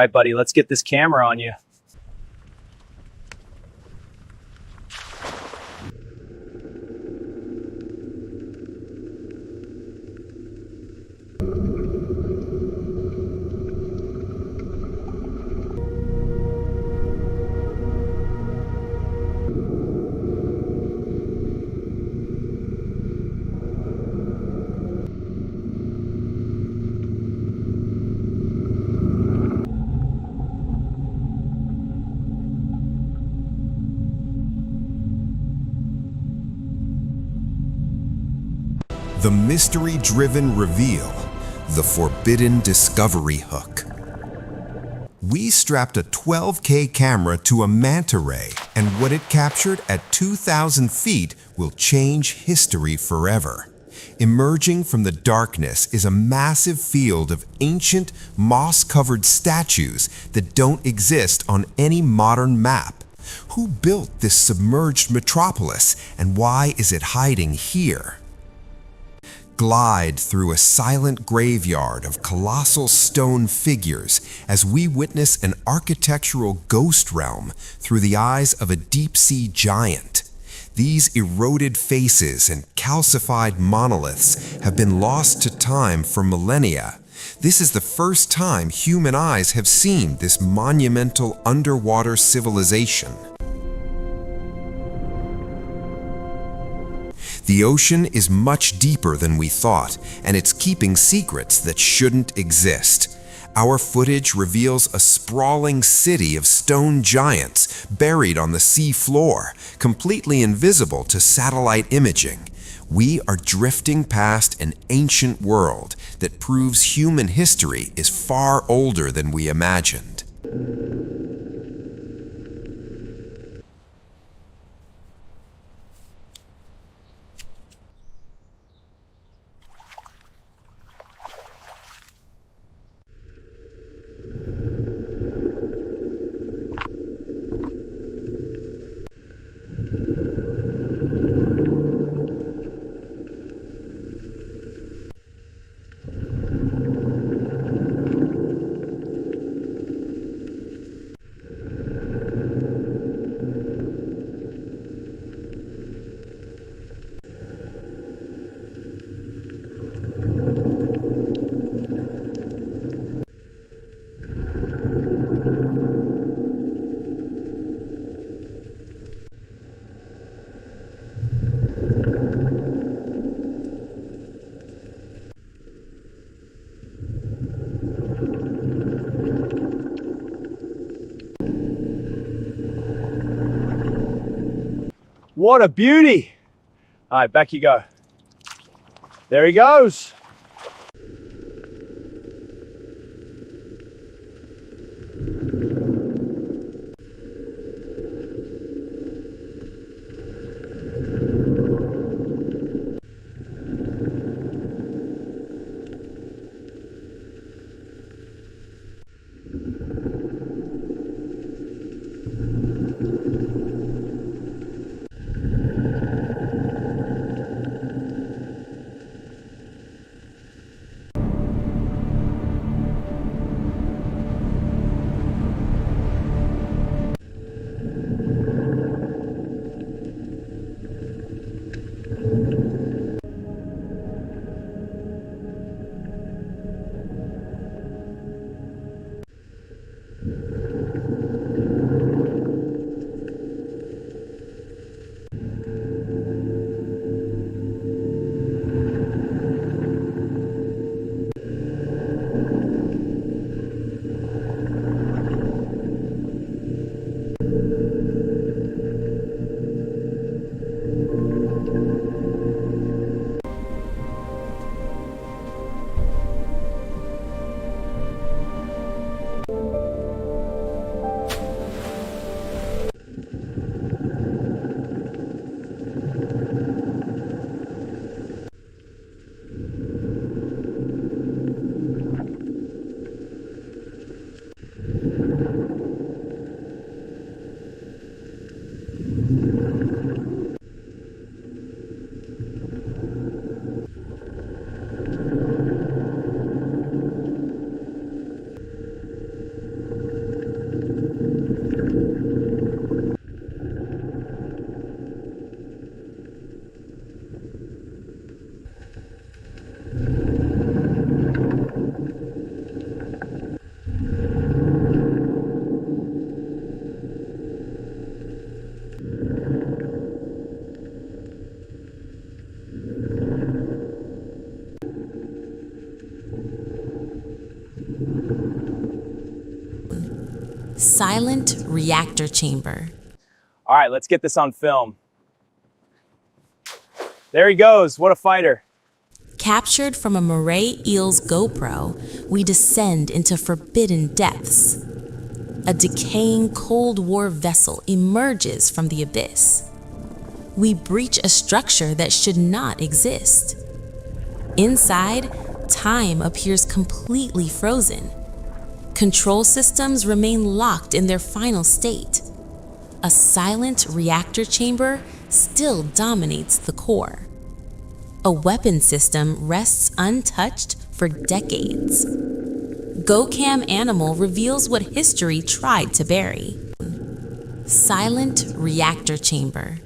right, buddy, let's get this camera on you. The mystery-driven reveal, the forbidden discovery hook. We strapped a 12K camera to a manta ray, and what it captured at 2,000 feet will change history forever. Emerging from the darkness is a massive field of ancient, moss-covered statues that don't exist on any modern map. Who built this submerged metropolis, and why is it hiding here? Glide through a silent graveyard of colossal stone figures as we witness an architectural ghost realm through the eyes of a deep-sea giant. These eroded faces and calcified monoliths have been lost to time for millennia. This is the first time human eyes have seen this monumental underwater civilization. The ocean is much deeper than we thought, and it's keeping secrets that shouldn't exist. Our footage reveals a sprawling city of stone giants buried on the sea floor, completely invisible to satellite imaging. We are drifting past an ancient world that proves human history is far older than we imagined. What a beauty. All right, back you go. There he goes. silent reactor chamber. All right, let's get this on film. There he goes. What a fighter. Captured from a moray eel's GoPro, we descend into forbidden depths. A decaying Cold War vessel emerges from the abyss. We breach a structure that should not exist. Inside, time appears completely frozen. Control systems remain locked in their final state. A silent reactor chamber still dominates the core. A weapon system rests untouched for decades. GoCam Animal reveals what history tried to bury. Silent reactor chamber.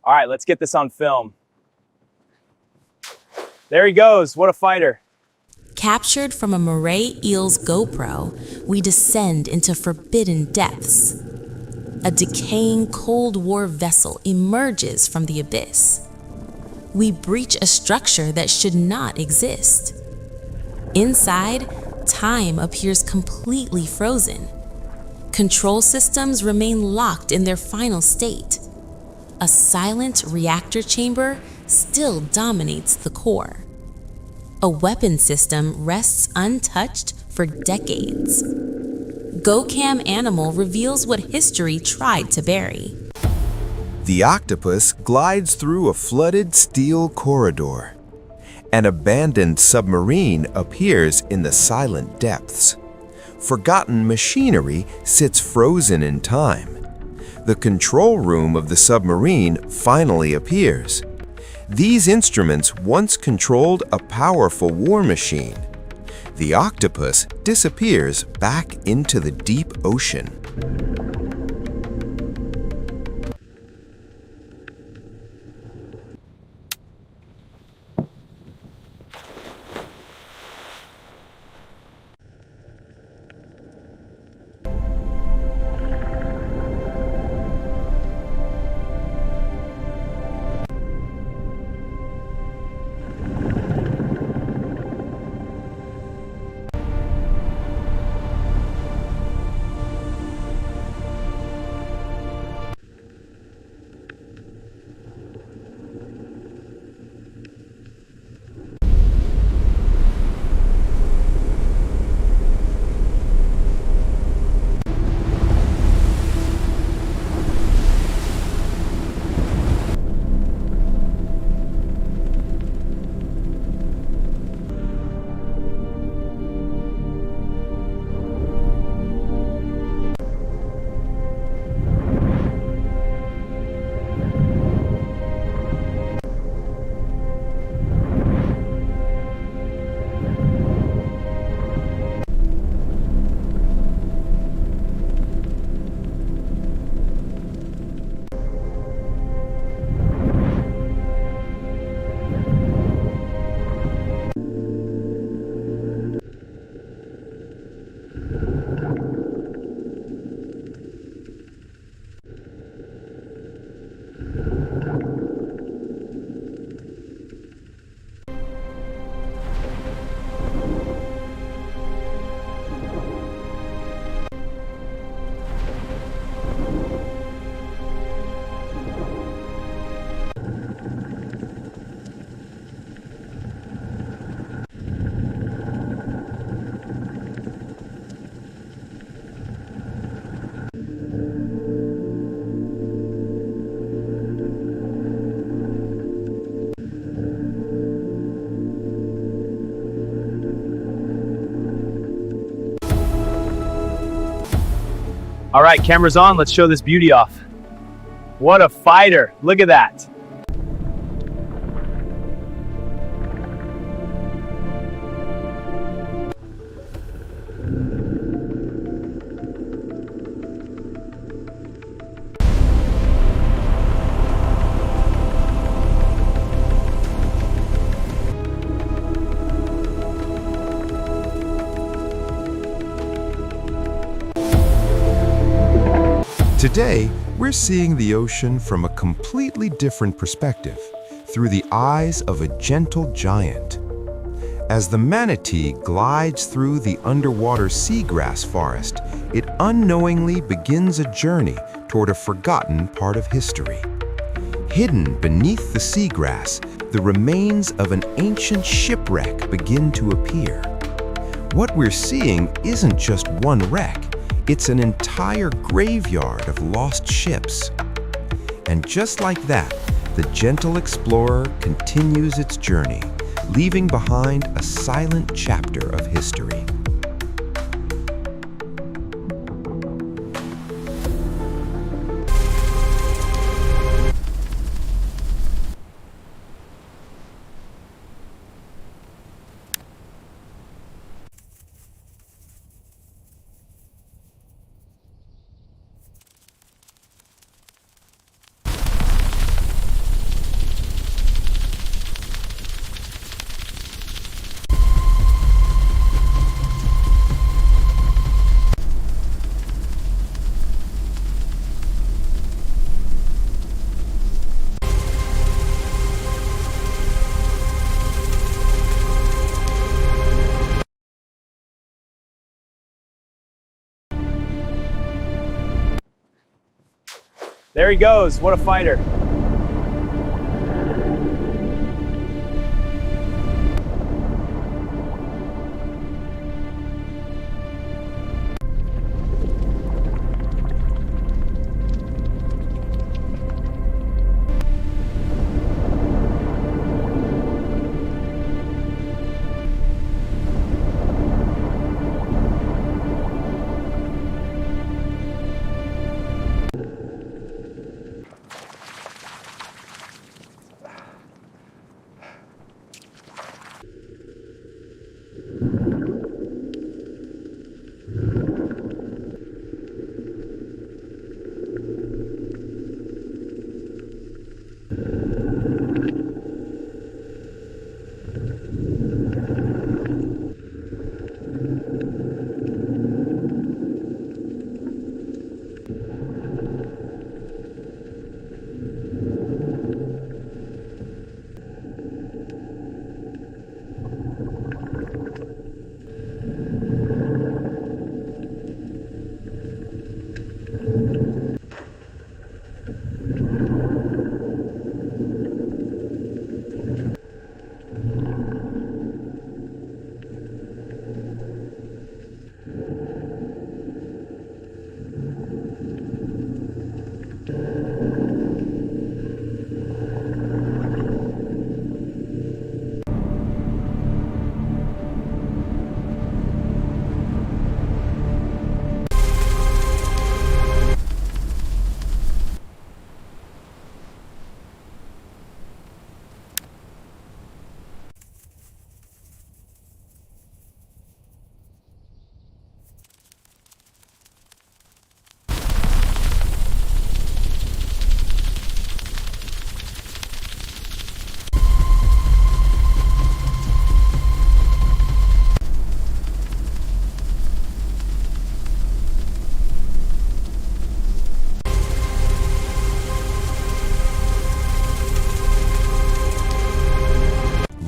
All right, let's get this on film. There he goes. What a fighter. Captured from a moray eel's GoPro, we descend into forbidden depths. A decaying Cold War vessel emerges from the abyss. We breach a structure that should not exist. Inside, time appears completely frozen. Control systems remain locked in their final state. A silent reactor chamber still dominates the core. A weapon system rests untouched for decades. GoCam Animal reveals what history tried to bury. The octopus glides through a flooded steel corridor. An abandoned submarine appears in the silent depths. Forgotten machinery sits frozen in time. The control room of the submarine finally appears. These instruments once controlled a powerful war machine. The octopus disappears back into the deep ocean. All right, camera's on. Let's show this beauty off. What a fighter. Look at that. Today, we're seeing the ocean from a completely different perspective, through the eyes of a gentle giant. As the manatee glides through the underwater seagrass forest, it unknowingly begins a journey toward a forgotten part of history. Hidden beneath the seagrass, the remains of an ancient shipwreck begin to appear. What we're seeing isn't just one wreck, it's an entire graveyard of lost ships. And just like that, the gentle explorer continues its journey, leaving behind a silent chapter of history. There he goes. What a fighter.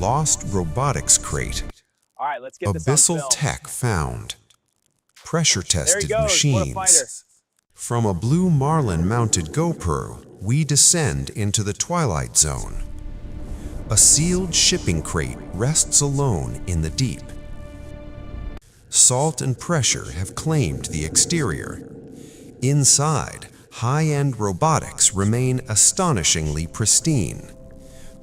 Lost robotics crate. All right, let's get this on Abyssal film. tech found. Pressure There he tested goes. What a fighter. machines. From a blue marlin mounted GoPro, we descend into the twilight zone. A sealed shipping crate rests alone in the deep. Salt and pressure have claimed the exterior. Inside, high-end robotics remain astonishingly pristine.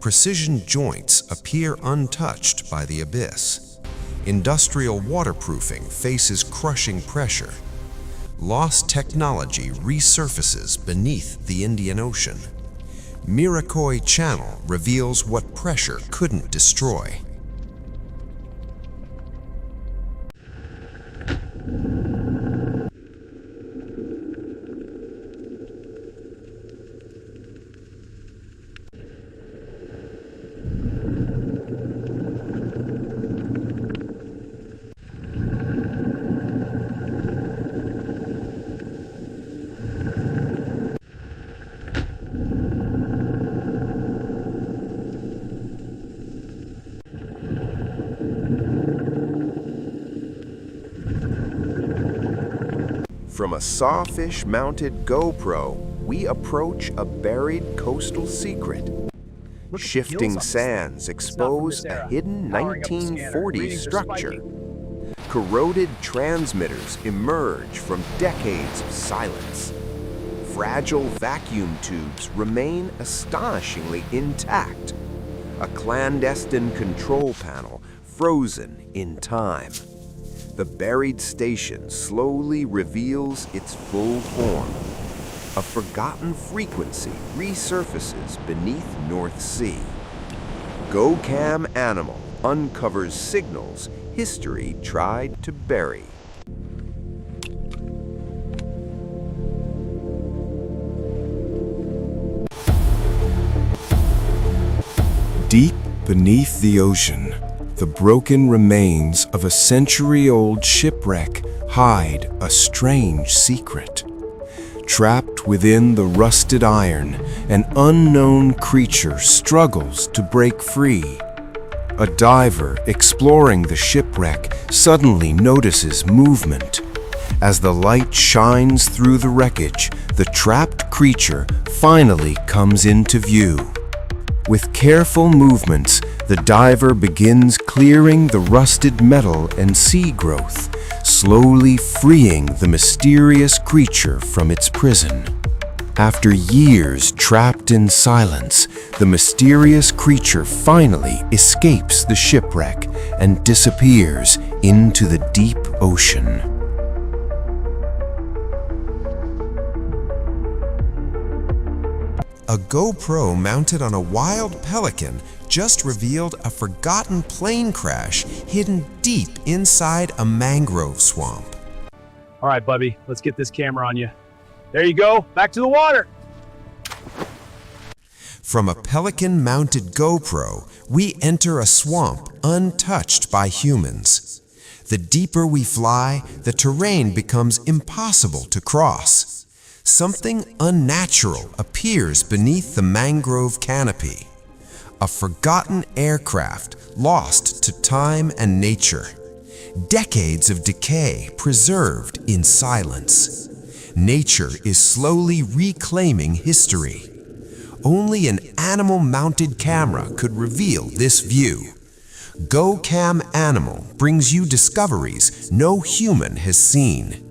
Precision joints appear untouched by the abyss. Industrial waterproofing faces crushing pressure. Lost technology resurfaces beneath the Indian Ocean. Miracoy Channel reveals what pressure couldn't destroy. From a sawfish-mounted GoPro, we approach a buried coastal secret. Shifting sands expose a hidden 1940s structure. Corroded transmitters emerge from decades of silence. Fragile vacuum tubes remain astonishingly intact. A clandestine control panel frozen in time. The buried station slowly reveals its full form. A forgotten frequency resurfaces beneath North Sea. GoCam Animal uncovers signals history tried to bury. Deep beneath the ocean, the broken remains of a century-old shipwreck hide a strange secret. Trapped within the rusted iron, an unknown creature struggles to break free. A diver exploring the shipwreck suddenly notices movement. As the light shines through the wreckage, the trapped creature finally comes into view. With careful movements, the diver begins clearing the rusted metal and sea growth, slowly freeing the mysterious creature from its prison. After years trapped in silence, the mysterious creature finally escapes the shipwreck and disappears into the deep ocean. A GoPro mounted on a wild pelican just revealed a forgotten plane crash hidden deep inside a mangrove swamp. All right, Bubby, let's get this camera on you. There you go, back to the water. From a pelican-mounted GoPro, we enter a swamp untouched by humans. The deeper we fly, the terrain becomes impossible to cross. Something unnatural appears beneath the mangrove canopy. A forgotten aircraft lost to time and nature. Decades of decay preserved in silence. Nature is slowly reclaiming history. Only an animal-mounted camera could reveal this view. GoCam Animal brings you discoveries no human has seen.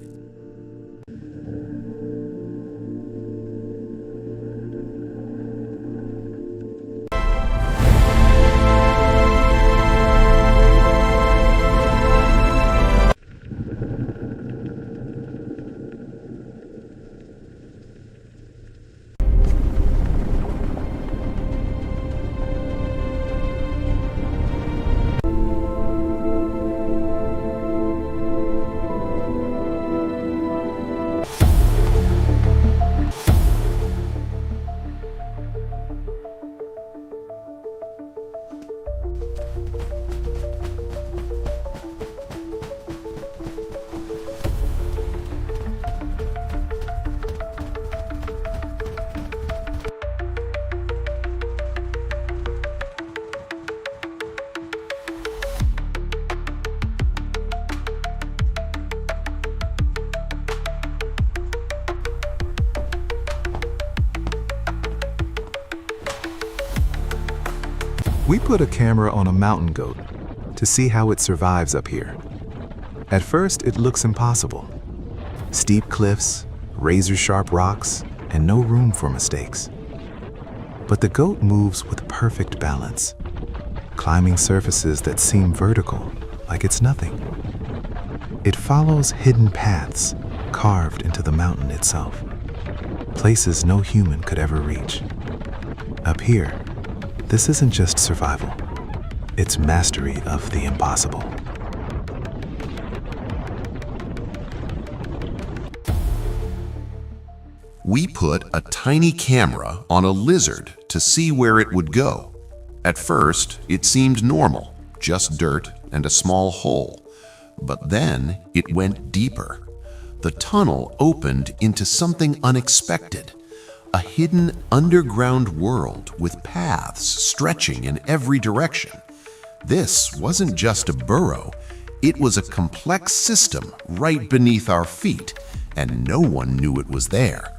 We put a camera on a mountain goat to see how it survives up here. At first, it looks impossible. Steep cliffs, razor-sharp rocks, and no room for mistakes. But the goat moves with perfect balance, climbing surfaces that seem vertical, like it's nothing. It follows hidden paths carved into the mountain itself, places no human could ever reach. Up here, this isn't just survival, it's mastery of the impossible. We put a tiny camera on a lizard to see where it would go. At first, it seemed normal, just dirt and a small hole. But then it went deeper. The tunnel opened into something unexpected. A hidden underground world with paths stretching in every direction. This wasn't just a burrow, it was a complex system right beneath our feet, and no one knew it was there.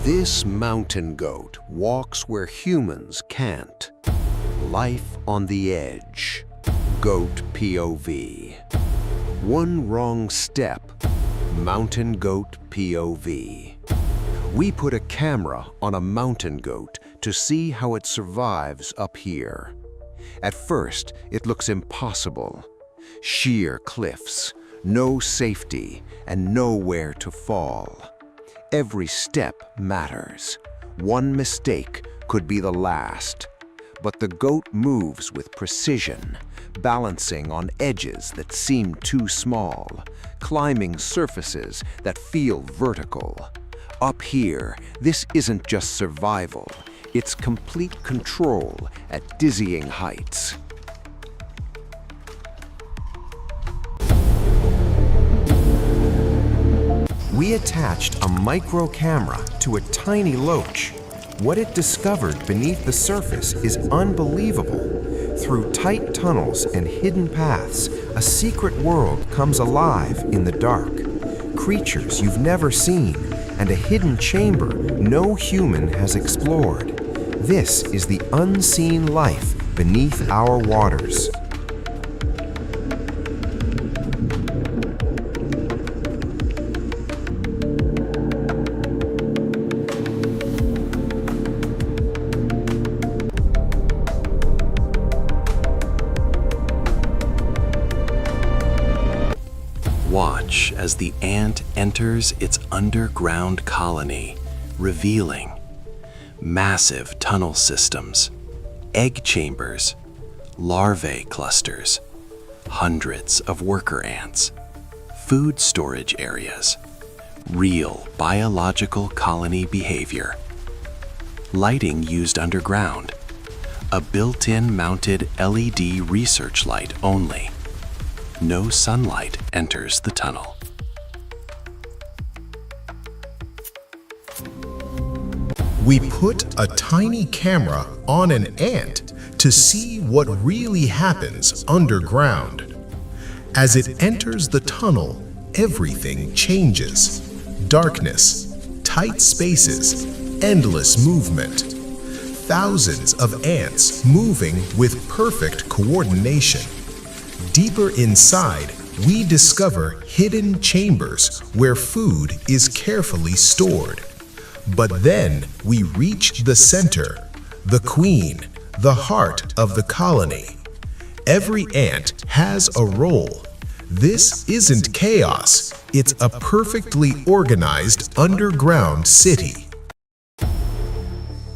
This mountain goat walks where humans can't. Life on the edge. Goat POV. One wrong step. Mountain goat POV. We put a camera on a mountain goat to see how it survives up here. At first, it looks impossible. Sheer cliffs, no safety, and nowhere to fall. Every step matters. One mistake could be the last. But the goat moves with precision, balancing on edges that seem too small, climbing surfaces that feel vertical. Up here, this isn't just survival, it's complete control at dizzying heights. We attached a micro camera to a tiny loach. What it discovered beneath the surface is unbelievable. Through tight tunnels and hidden paths, a secret world comes alive in the dark. Creatures you've never seen, and a hidden chamber no human has explored. This is the unseen life beneath our waters. Watch as the ant enters its underground colony, revealing massive tunnel systems, egg chambers, larvae clusters, hundreds of worker ants, food storage areas, real biological colony behavior, lighting used underground, a built-in mounted LED research light only. No sunlight enters the tunnel. We put a tiny camera on an ant to see what really happens underground. As it enters the tunnel, everything changes. Darkness, tight spaces, endless movement. Thousands of ants moving with perfect coordination. Deeper inside, we discover hidden chambers where food is carefully stored. But then we reach the center, the queen, the heart of the colony. Every ant has a role. This isn't chaos, it's a perfectly organized underground city.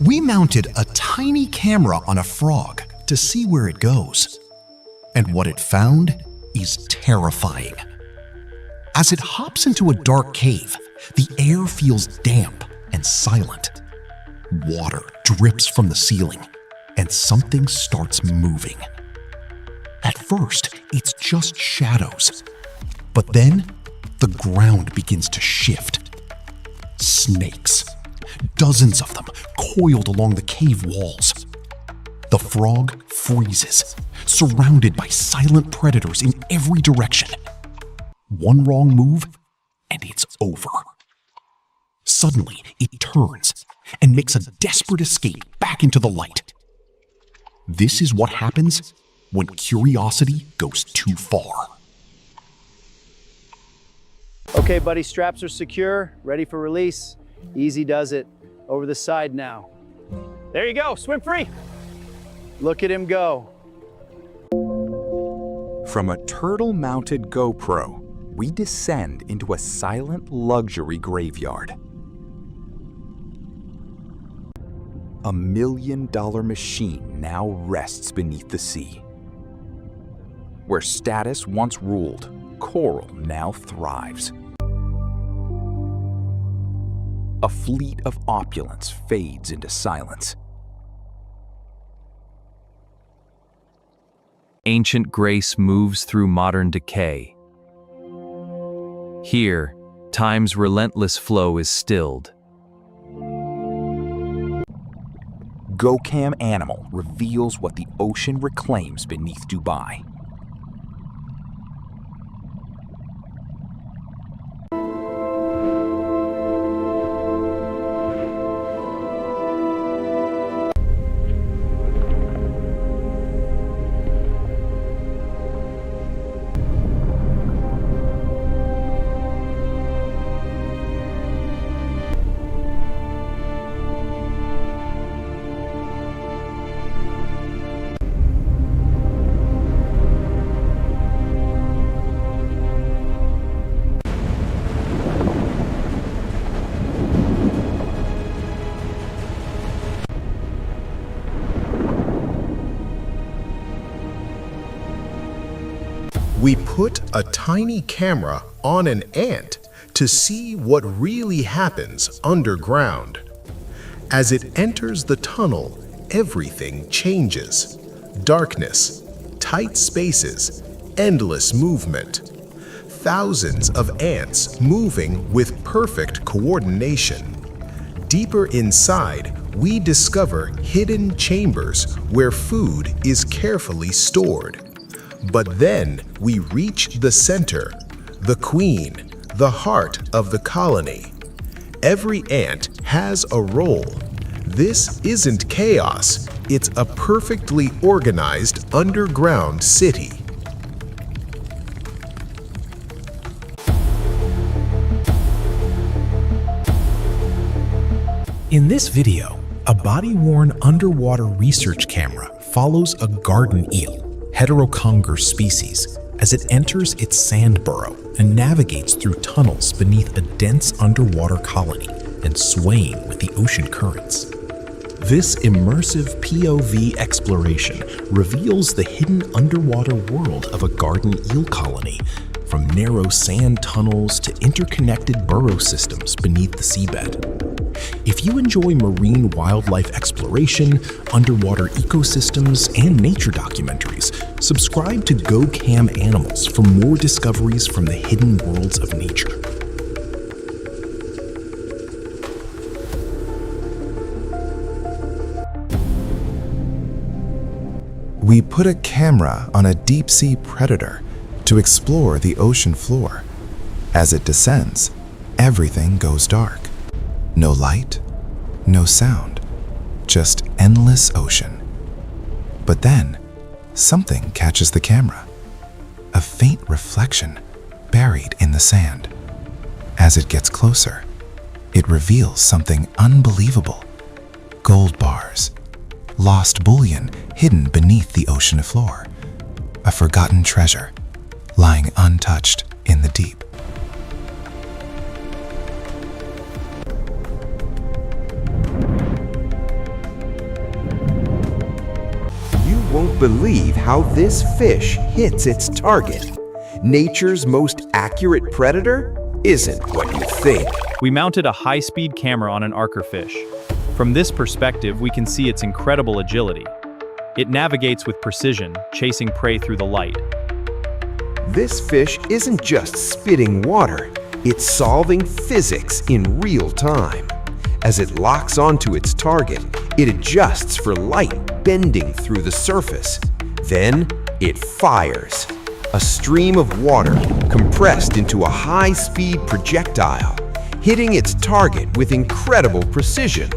We mounted a tiny camera on a frog to see where it goes. And what it found is terrifying. As it hops into a dark cave, the air feels damp and silent. Water drips from the ceiling, and something starts moving. At first, it's just shadows. But then, the ground begins to shift. Snakes, dozens of them, coiled along the cave walls. The frog freezes, surrounded by silent predators in every direction. One wrong move, and it's over. Suddenly, it turns and makes a desperate escape back into the light. This is what happens when curiosity goes too far. Okay, buddy, straps are secure, ready for release. Easy does it. Over the side now. There you go, swim free. Look at him go. From a turtle-mounted GoPro, we descend into a silent luxury graveyard. A $1 million machine now rests beneath the sea. Where status once ruled, coral now thrives. A fleet of opulence fades into silence. ancient grace moves through modern decay. Here, time's relentless flow is stilled. GoCam Animal reveals what the ocean reclaims beneath Dubai. We put a tiny camera on an ant to see what really happens underground. As it enters the tunnel, everything changes. Darkness, tight spaces, endless movement. Thousands of ants moving with perfect coordination. Deeper inside, we discover hidden chambers where food is carefully stored. But then we reach the center, the queen, the heart of the colony. Every ant has a role. This isn't chaos, it's a perfectly organized underground city. In this video, a body-worn underwater research camera follows a garden eel, Heteroconger species, as it enters its sand burrow and navigates through tunnels beneath a dense underwater colony and swaying with the ocean currents. This immersive POV exploration reveals the hidden underwater world of a garden eel colony, from narrow sand tunnels to interconnected burrow systems beneath the seabed. If you enjoy marine wildlife exploration, underwater ecosystems, and nature documentaries, subscribe to GoCam Animals for more discoveries from the hidden worlds of nature. We put a camera on a deep-sea predator to explore the ocean floor. As it descends, everything goes dark. No light, no sound, just endless ocean. But then, something catches the camera. A faint reflection buried in the sand. As it gets closer, it reveals something unbelievable. Gold bars, lost bullion hidden beneath the ocean floor. A forgotten treasure, lying untouched in the deep. Won't believe how this fish hits its target. Nature's most accurate predator isn't what you think. We mounted a high-speed camera on an archerfish. From this perspective, we can see its incredible agility. It navigates with precision, chasing prey through the light. This fish isn't just spitting water, it's solving physics in real time. As it locks onto its target, it adjusts for light bending through the surface. Then it fires. A stream of water compressed into a high-speed projectile, hitting its target with incredible precision.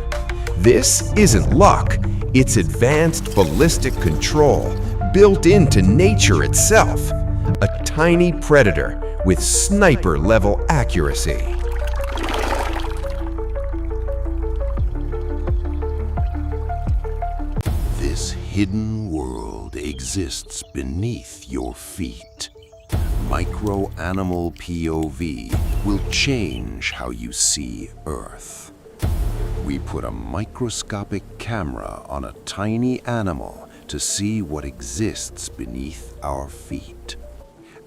This isn't luck, it's advanced ballistic control built into nature itself. A tiny predator with sniper-level accuracy. This hidden world exists beneath your feet. Micro-animal POV will change how you see Earth. We put a microscopic camera on a tiny animal to see what exists beneath our feet.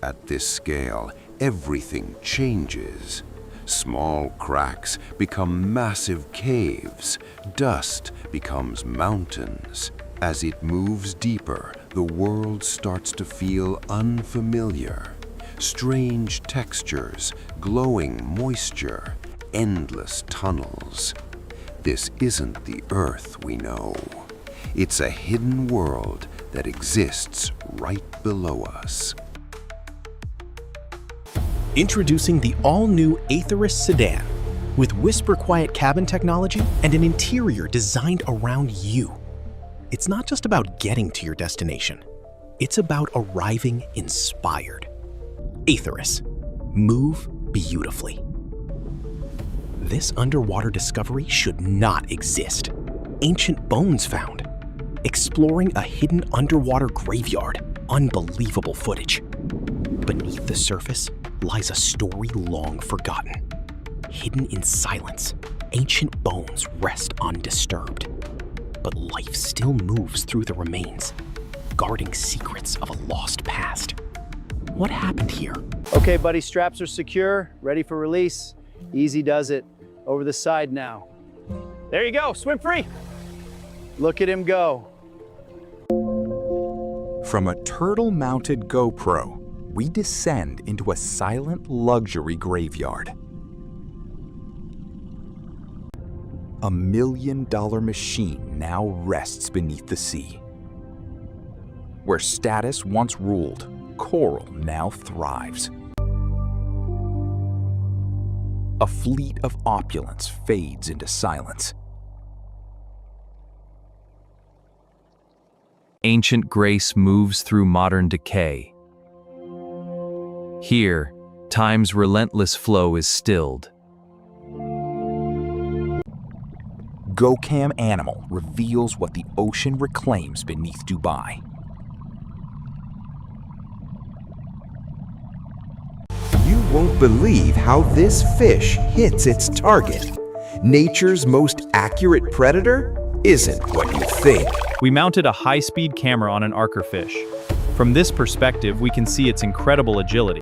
At this scale, everything changes. Small cracks become massive caves. Dust becomes mountains. As it moves deeper, the world starts to feel unfamiliar. Strange textures, glowing moisture, endless tunnels. This isn't the Earth we know. It's a hidden world that exists right below us. Introducing the all-new Aetherus sedan with whisper quiet cabin technology and an interior designed around you. It's not just about getting to your destination. It's about arriving inspired. Aetherus. Move beautifully. This underwater discovery should not exist. Ancient bones found. Exploring a hidden underwater graveyard. Unbelievable footage. Beneath the surface lies a story long forgotten. Hidden in silence, ancient bones rest undisturbed. But life still moves through the remains, guarding secrets of a lost past. What happened here? Okay, buddy, straps are secure, ready for release. Easy does it. Over the side now. There you go, swim free. Look at him go. From a turtle-mounted GoPro, we descend into a silent luxury graveyard. A $1 million machine now rests beneath the sea. Where status once ruled, coral now thrives. A fleet of opulence fades into silence. Ancient grace moves through modern decay. Here, time's relentless flow is stilled. GoCam Animal reveals what the ocean reclaims beneath Dubai. You won't believe how this fish hits its target. Nature's most accurate predator isn't what you think. We mounted a high-speed camera on an archer fish. From this perspective, we can see its incredible agility.